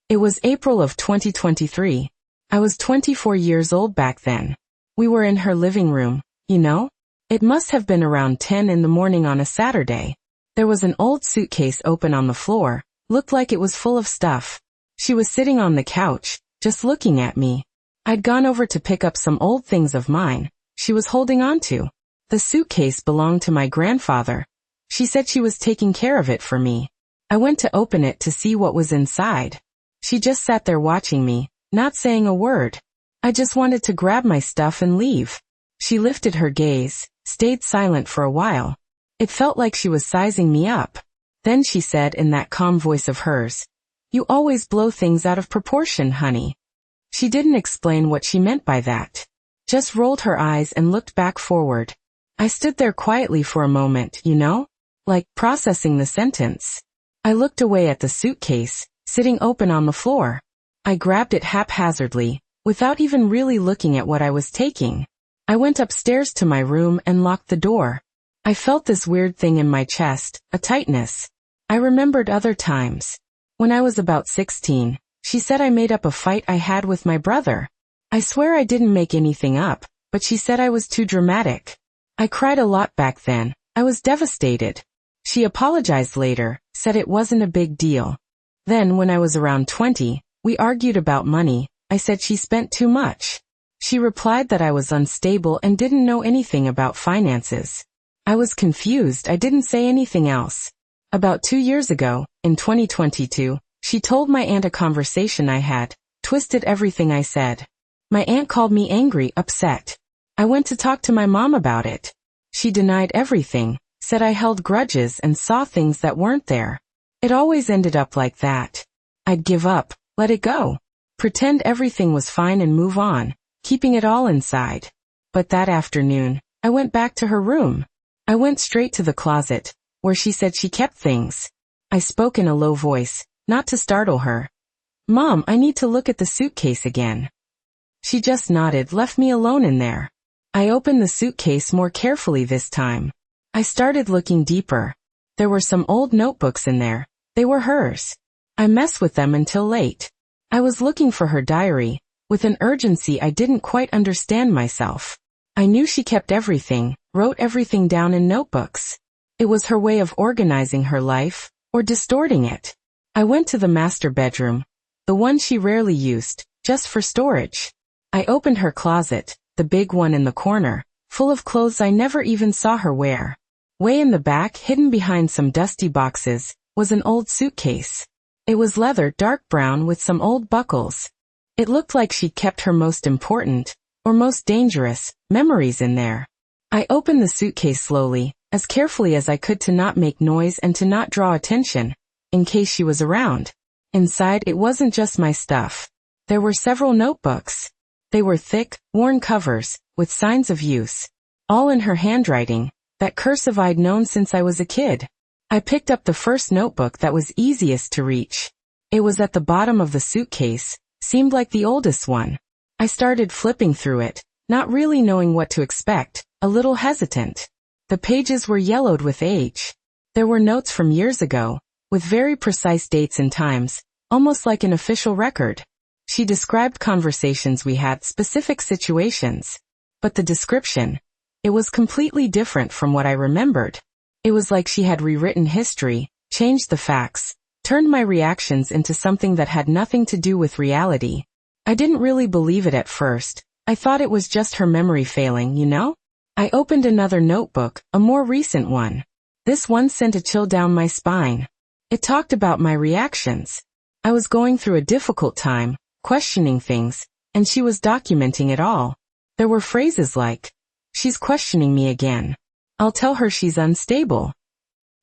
It was April of 2023. I was 24 years old back then. We were in her living room, you know? It must have been around 10 in the morning on a Saturday. There was an old suitcase open on the floor, looked like it was full of stuff. She was sitting on the couch, just looking at me. I'd gone over to pick up some old things of mine she was holding on to. The suitcase belonged to my grandfather. She said she was taking care of it for me. I went to open it to see what was inside. She just sat there watching me, not saying a word. I just wanted to grab my stuff and leave. She lifted her gaze, stayed silent for a while. It felt like she was sizing me up. Then she said in that calm voice of hers, "You always blow things out of proportion, honey." She didn't explain what she meant by that. Just rolled her eyes and looked back forward. I stood there quietly for a moment, you know? Like processing the sentence. I looked away at the suitcase, sitting open on the floor. I grabbed it haphazardly, without even really looking at what I was taking. I went upstairs to my room and locked the door. I felt this weird thing in my chest, a tightness. I remembered other times. When I was about 16, she said I made up a fight I had with my brother. I swear I didn't make anything up, but she said I was too dramatic. I cried a lot back then. I was devastated. She apologized later, said it wasn't a big deal. Then when I was around 20, we argued about money. I said she spent too much. She replied that I was unstable and didn't know anything about finances. I was confused. I didn't say anything else. About 2 years ago, in 2022, she told my aunt a conversation I had, twisted everything I said. My aunt called me angry, upset. I went to talk to my mom about it. She denied everything, said I held grudges and saw things that weren't there. It always ended up like that. I'd give up, let it go. Pretend everything was fine and move on, keeping it all inside. But that afternoon, I went back to her room. I went straight to the closet, where she said she kept things. I spoke in a low voice, not to startle her. "Mom, I need to look at the suitcase again." She just nodded, left me alone in there. I opened the suitcase more carefully this time. I started looking deeper. There were some old notebooks in there. They were hers. I messed with them until late. I was looking for her diary, with an urgency I didn't quite understand myself. I knew she kept everything, wrote everything down in notebooks. It was her way of organizing her life, or distorting it. I went to the master bedroom, the one she rarely used, just for storage. I opened her closet, the big one in the corner, full of clothes I never even saw her wear. Way in the back, hidden behind some dusty boxes, was an old suitcase. It was leather, dark brown with some old buckles. It looked like she'd kept her most important, or most dangerous, memories in there. I opened the suitcase slowly, as carefully as I could to not make noise and to not draw attention, in case she was around. Inside, it wasn't just my stuff. There were several notebooks. They were thick, worn covers, with signs of use. All in her handwriting, that cursive I'd known since I was a kid. I picked up the first notebook that was easiest to reach. It was at the bottom of the suitcase, seemed like the oldest one. I started flipping through it, not really knowing what to expect, a little hesitant. The pages were yellowed with age. There were notes from years ago, with very precise dates and times, almost like an official record. She described conversations we had, specific situations. But the description, it was completely different from what I remembered. It was like she had rewritten history, changed the facts, turned my reactions into something that had nothing to do with reality. I didn't really believe it at first. I thought it was just her memory failing, you know? I opened another notebook, a more recent one. This one sent a chill down my spine. It talked about my reactions. I was going through a difficult time, questioning things, and she was documenting it all. There were phrases like, "She's questioning me again. I'll tell her she's unstable."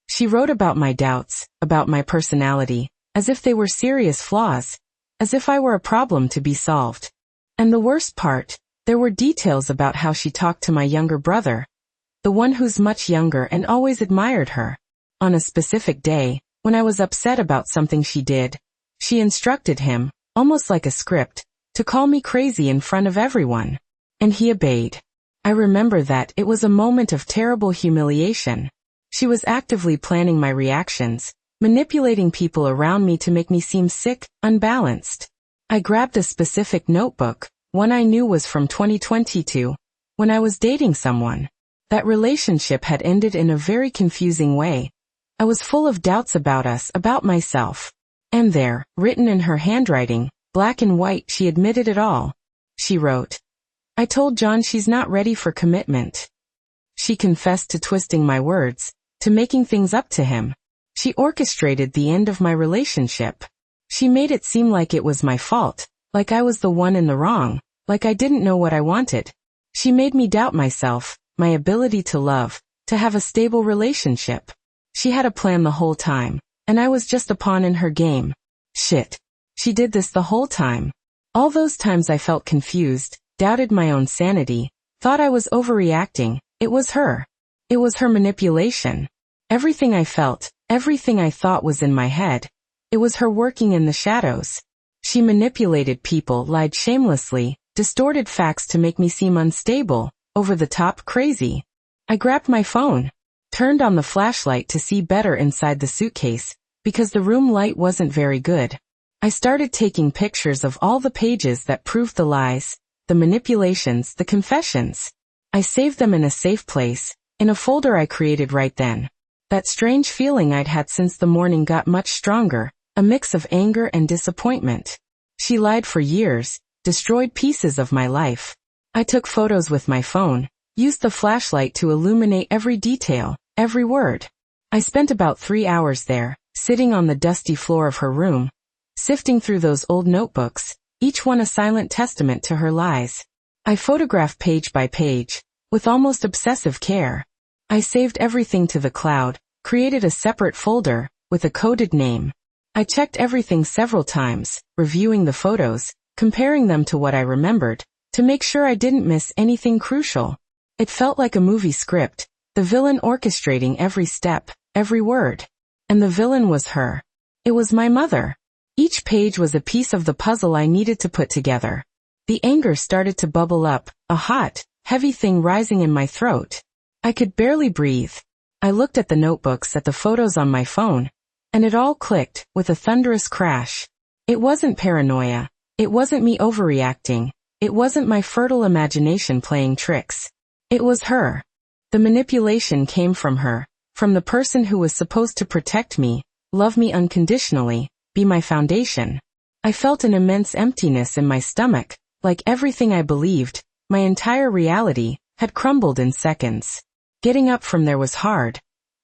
She wrote about my doubts, about my personality, as if they were serious flaws, as if I were a problem to be solved. And the worst part, there were details about how she talked to my younger brother, the one who's much younger and always admired her. On a specific day, when I was upset about something she did, she instructed him, almost like a script, to call me crazy in front of everyone. And he obeyed. I remember that it was a moment of terrible humiliation. She was actively planning my reactions, manipulating people around me to make me seem sick, unbalanced. I grabbed a specific notebook, one I knew was from 2022, when I was dating someone. That relationship had ended in a very confusing way. I was full of doubts about us, about myself. And there, written in her handwriting, black and white, she admitted it all. She wrote, "I told John she's not ready for commitment." She confessed to twisting my words, to making things up to him. She orchestrated the end of my relationship. She made it seem like it was my fault, like I was the one in the wrong, like I didn't know what I wanted. She made me doubt myself, my ability to love, to have a stable relationship. She had a plan the whole time, and I was just a pawn in her game. Shit. She did this the whole time. All those times I felt confused, doubted my own sanity, thought I was overreacting. It was her. It was her manipulation. Everything I felt, everything I thought was in my head. It was her working in the shadows. She manipulated people, lied shamelessly, distorted facts to make me seem unstable, over the top, crazy. I grabbed my phone, turned on the flashlight to see better inside the suitcase, because the room light wasn't very good. I started taking pictures of all the pages that proved the lies, the manipulations, the confessions. I saved them in a safe place, in a folder I created right then. That strange feeling I'd had since the morning got much stronger, a mix of anger and disappointment. She lied for years, destroyed pieces of my life. I took photos with my phone, used the flashlight to illuminate every detail, every word. I spent about 3 hours there, sitting on the dusty floor of her room, sifting through those old notebooks, each one a silent testament to her lies. I photographed page by page, with almost obsessive care. I saved everything to the cloud, created a separate folder, with a coded name. I checked everything several times, reviewing the photos, comparing them to what I remembered, to make sure I didn't miss anything crucial. It felt like a movie script, the villain orchestrating every step, every word. And the villain was her. It was my mother. Each page was a piece of the puzzle I needed to put together. The anger started to bubble up, a hot, heavy thing rising in my throat. I could barely breathe. I looked at the notebooks, at the photos on my phone, and it all clicked, with a thunderous crash. It wasn't paranoia. It wasn't me overreacting. It wasn't my fertile imagination playing tricks. It was her. The manipulation came from her, from the person who was supposed to protect me, love me unconditionally, be my foundation. I felt an immense emptiness in my stomach, like everything I believed, my entire reality, had crumbled in seconds. Getting up from there was hard.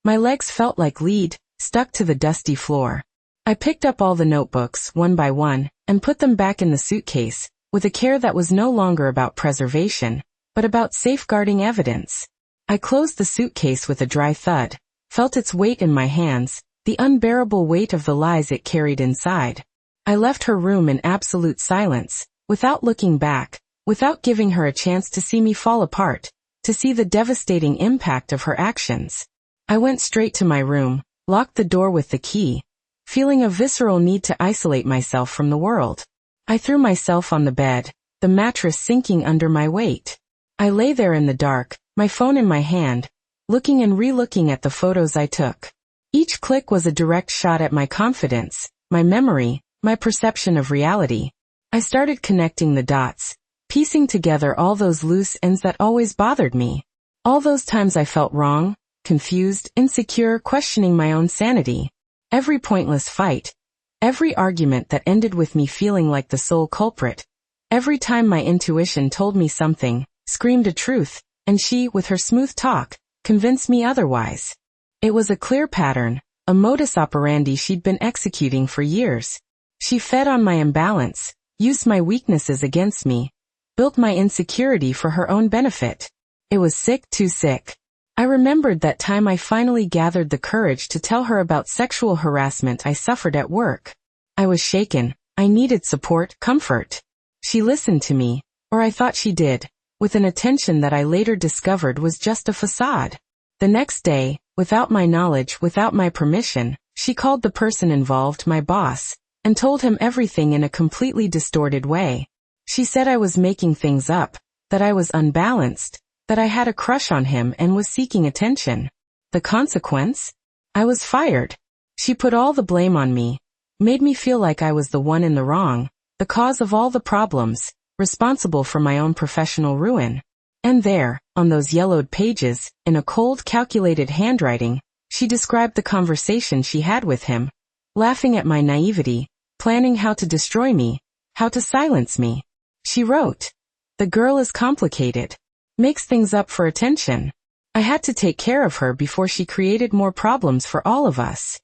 My legs felt like lead, stuck to the dusty floor. I picked up all the notebooks, one by one, and put them back in the suitcase, with a care that was no longer about preservation, but about safeguarding evidence. I closed the suitcase with a dry thud, felt its weight in my hands, the unbearable weight of the lies it carried inside. I left her room in absolute silence, without looking back, without giving her a chance to see me fall apart, to see the devastating impact of her actions. I went straight to my room, locked the door with the key, feeling a visceral need to isolate myself from the world. I threw myself on the bed, the mattress sinking under my weight. I lay there in the dark, my phone in my hand, looking and re-looking at the photos I took. Each click was a direct shot at my confidence, my memory, my perception of reality. I started connecting the dots, piecing together all those loose ends that always bothered me. All those times I felt wrong, confused, insecure, questioning my own sanity. Every pointless fight. Every argument that ended with me feeling like the sole culprit. Every time my intuition told me something, screamed a truth, and she, with her smooth talk, convinced me otherwise. It was a clear pattern, a modus operandi she'd been executing for years. She fed on my imbalance, used my weaknesses against me, built my insecurity for her own benefit. It was sick, too sick. I remembered that time I finally gathered the courage to tell her about sexual harassment I suffered at work. I was shaken. I needed support, comfort. She listened to me, or I thought she did, with an attention that I later discovered was just a facade. The next day, without my knowledge, without my permission, she called the person involved, my boss, and told him everything in a completely distorted way. She said I was making things up, that I was unbalanced, that I had a crush on him and was seeking attention. The consequence? I was fired. She put all the blame on me, made me feel like I was the one in the wrong, the cause of all the problems, responsible for my own professional ruin. And there, on those yellowed pages, in a cold, calculated handwriting, she described the conversation she had with him, laughing at my naivety, planning how to destroy me, how to silence me. She wrote, "The girl is complicated. Makes things up for attention." I had to take care of her before she created more problems for all of us.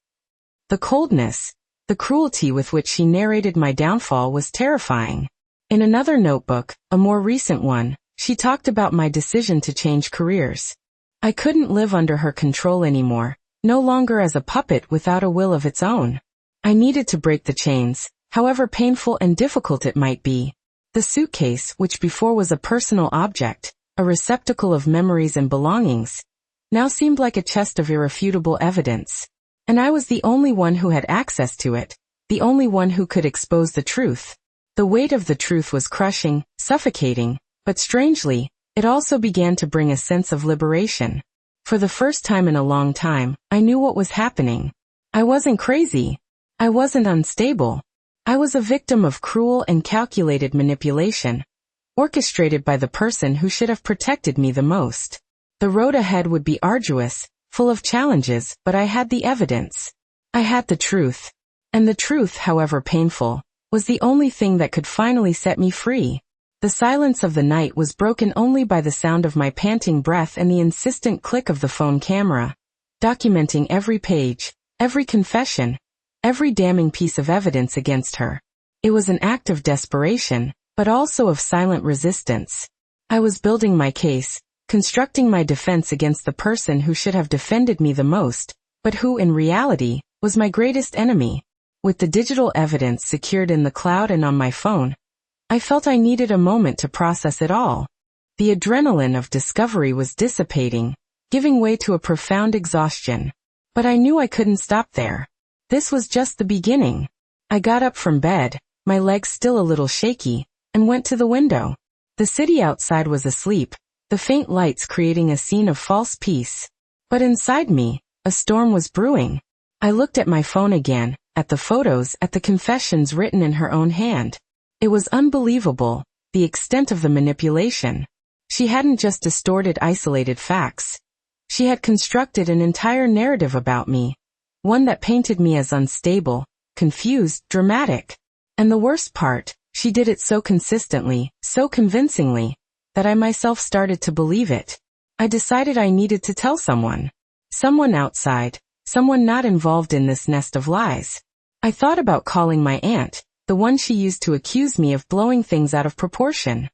The coldness, the cruelty with which she narrated my downfall was terrifying. In another notebook, a more recent one, she talked about my decision to change careers. I couldn't live under her control anymore, no longer as a puppet without a will of its own. I needed to break the chains, however painful and difficult it might be. The suitcase, which before was a personal object, a receptacle of memories and belongings, now seemed like a chest of irrefutable evidence. And I was the only one who had access to it, the only one who could expose the truth. The weight of the truth was crushing, suffocating, but strangely, it also began to bring a sense of liberation. For the first time in a long time, I knew what was happening. I wasn't crazy. I wasn't unstable. I was a victim of cruel and calculated manipulation, orchestrated by the person who should have protected me the most. The road ahead would be arduous, full of challenges, but I had the evidence. I had the truth. And the truth, however painful, was the only thing that could finally set me free. The silence of the night was broken only by the sound of my panting breath and the insistent click of the phone camera, documenting every page, every confession, every damning piece of evidence against her. It was an act of desperation, but also of silent resistance. I was building my case, constructing my defense against the person who should have defended me the most, but who in reality was my greatest enemy. With the digital evidence secured in the cloud and on my phone, I felt I needed a moment to process it all. The adrenaline of discovery was dissipating, giving way to a profound exhaustion. But I knew I couldn't stop there. This was just the beginning. I got up from bed, my legs still a little shaky, and went to the window. The city outside was asleep, the faint lights creating a scene of false peace. But inside me, a storm was brewing. I looked at my phone again, at the photos, at the confessions written in her own hand. It was unbelievable, the extent of the manipulation. She hadn't just distorted isolated facts. She had constructed an entire narrative about me, one that painted me as unstable, confused, dramatic. And the worst part, she did it so consistently, so convincingly, that I myself started to believe it. I decided I needed to tell someone. Someone outside, someone not involved in this nest of lies. I thought about calling my aunt, the one she used to accuse me of blowing things out of proportion.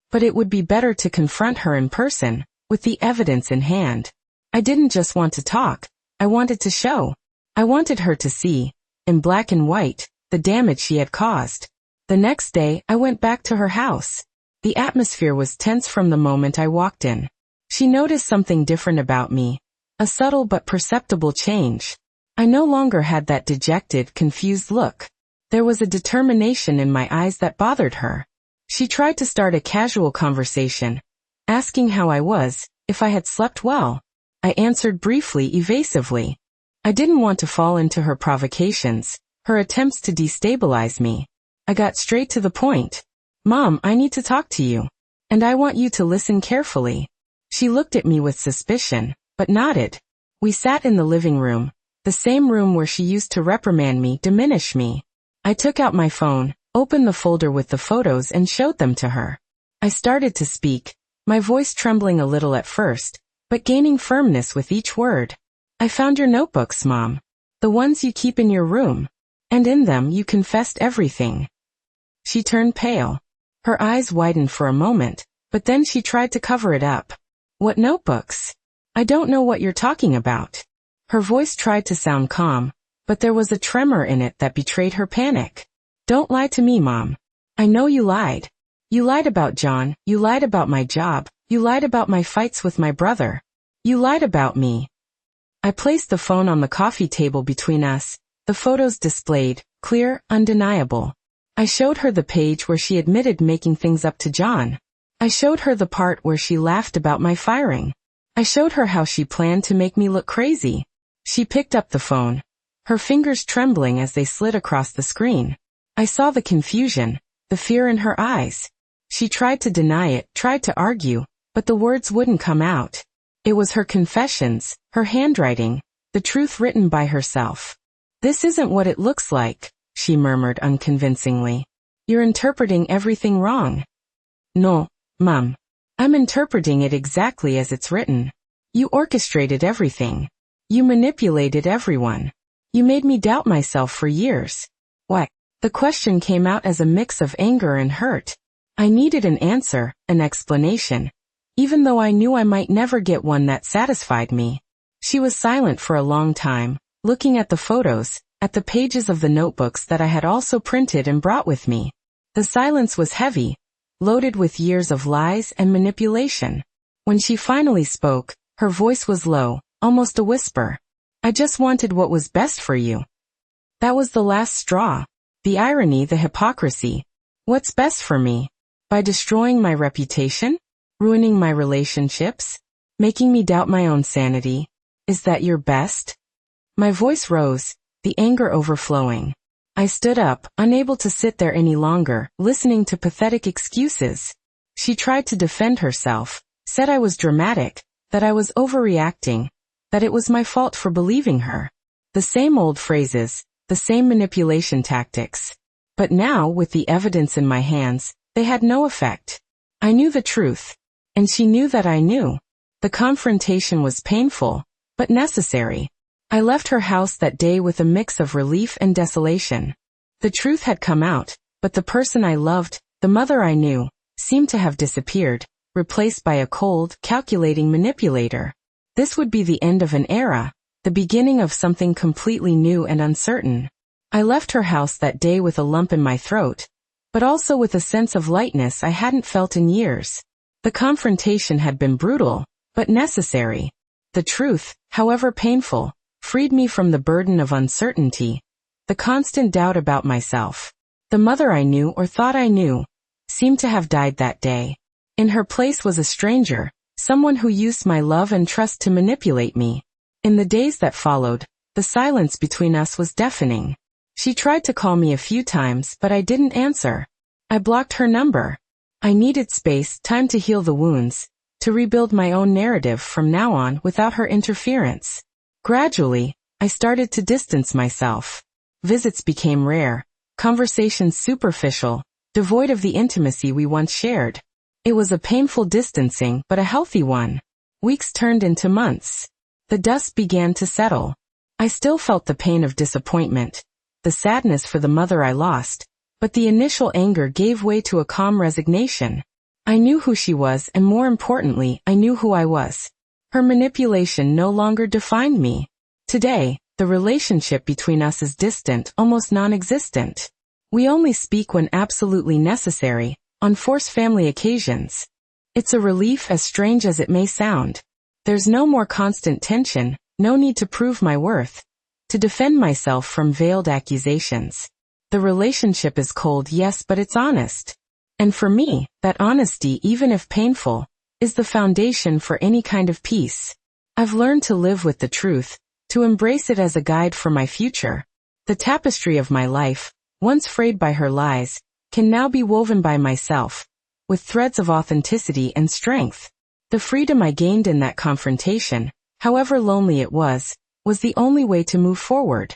But it would be better to confront her in person, with the evidence in hand. I didn't just want to talk, I wanted to show. I wanted her to see, in black and white, the damage she had caused. The next day, I went back to her house. The atmosphere was tense from the moment I walked in. She noticed something different about me, a subtle but perceptible change. I no longer had that dejected, confused look. There was a determination in my eyes that bothered her. She tried to start a casual conversation, asking how I was, if I had slept well. I answered briefly, evasively. I didn't want to fall into her provocations, her attempts to destabilize me. I got straight to the point. "Mom, I need to talk to you. And I want you to listen carefully." She looked at me with suspicion, but nodded. We sat in the living room, the same room where she used to reprimand me, diminish me. I took out my phone, opened the folder with the photos and showed them to her. I started to speak, my voice trembling a little at first, but gaining firmness with each word. "I found your notebooks, Mom. The ones you keep in your room. And in them you confessed everything." She turned pale. Her eyes widened for a moment, but then she tried to cover it up. "What notebooks? I don't know what you're talking about." Her voice tried to sound calm, but there was a tremor in it that betrayed her panic. "Don't lie to me, Mom. I know you lied. You lied about John, you lied about my job, you lied about my fights with my brother. You lied about me." I placed the phone on the coffee table between us, the photos displayed, clear, undeniable. I showed her the page where she admitted making things up to John. I showed her the part where she laughed about my firing. I showed her how she planned to make me look crazy. She picked up the phone, her fingers trembling as they slid across the screen. I saw the confusion, the fear in her eyes. She tried to deny it, tried to argue, but the words wouldn't come out. It was her confessions, her handwriting, the truth written by herself. "This isn't what it looks like," she murmured unconvincingly. "You're interpreting everything wrong." "No, Mum. I'm interpreting it exactly as it's written. You orchestrated everything. You manipulated everyone. You made me doubt myself for years." "What?" The question came out as a mix of anger and hurt. I needed an answer, an explanation, even though I knew I might never get one that satisfied me. She was silent for a long time, looking at the photos, at the pages of the notebooks that I had also printed and brought with me. The silence was heavy, loaded with years of lies and manipulation. When she finally spoke, her voice was low, almost a whisper. "I just wanted what was best for you." That was the last straw. The irony, the hypocrisy. What's best for me? By destroying my reputation? Ruining my relationships? Making me doubt my own sanity? Is that your best? My voice rose, the anger overflowing. I stood up, unable to sit there any longer, listening to pathetic excuses. She tried to defend herself, said I was dramatic, that I was overreacting, that it was my fault for believing her. The same old phrases, the same manipulation tactics. But now, with the evidence in my hands, they had no effect. I knew the truth. And she knew that I knew. The confrontation was painful, but necessary. I left her house that day with a mix of relief and desolation. The truth had come out, but the person I loved, the mother I knew, seemed to have disappeared, replaced by a cold, calculating manipulator. This would be the end of an era, the beginning of something completely new and uncertain. I left her house that day with a lump in my throat, but also with a sense of lightness I hadn't felt in years. The confrontation had been brutal, but necessary. The truth, however painful, freed me from the burden of uncertainty, the constant doubt about myself. The mother I knew or thought I knew seemed to have died that day. In her place was a stranger, someone who used my love and trust to manipulate me. In the days that followed, the silence between us was deafening. She tried to call me a few times, but I didn't answer. I blocked her number. I needed space, time to heal the wounds, to rebuild my own narrative from now on without her interference. Gradually, I started to distance myself. Visits became rare, conversations superficial, devoid of the intimacy we once shared. It was a painful distancing, but a healthy one. Weeks turned into months. The dust began to settle. I still felt the pain of disappointment, the sadness for the mother I lost, but the initial anger gave way to a calm resignation. I knew who she was, and more importantly, I knew who I was. Her manipulation no longer defined me. Today, the relationship between us is distant, almost non-existent. We only speak when absolutely necessary, on forced family occasions. It's a relief, as strange as it may sound. There's no more constant tension, no need to prove my worth, to defend myself from veiled accusations. The relationship is cold, yes, but it's honest. And for me, that honesty, even if painful, is the foundation for any kind of peace. I've learned to live with the truth, to embrace it as a guide for my future. The tapestry of my life, once frayed by her lies, can now be woven by myself, with threads of authenticity and strength. The freedom I gained in that confrontation, however lonely it was the only way to move forward.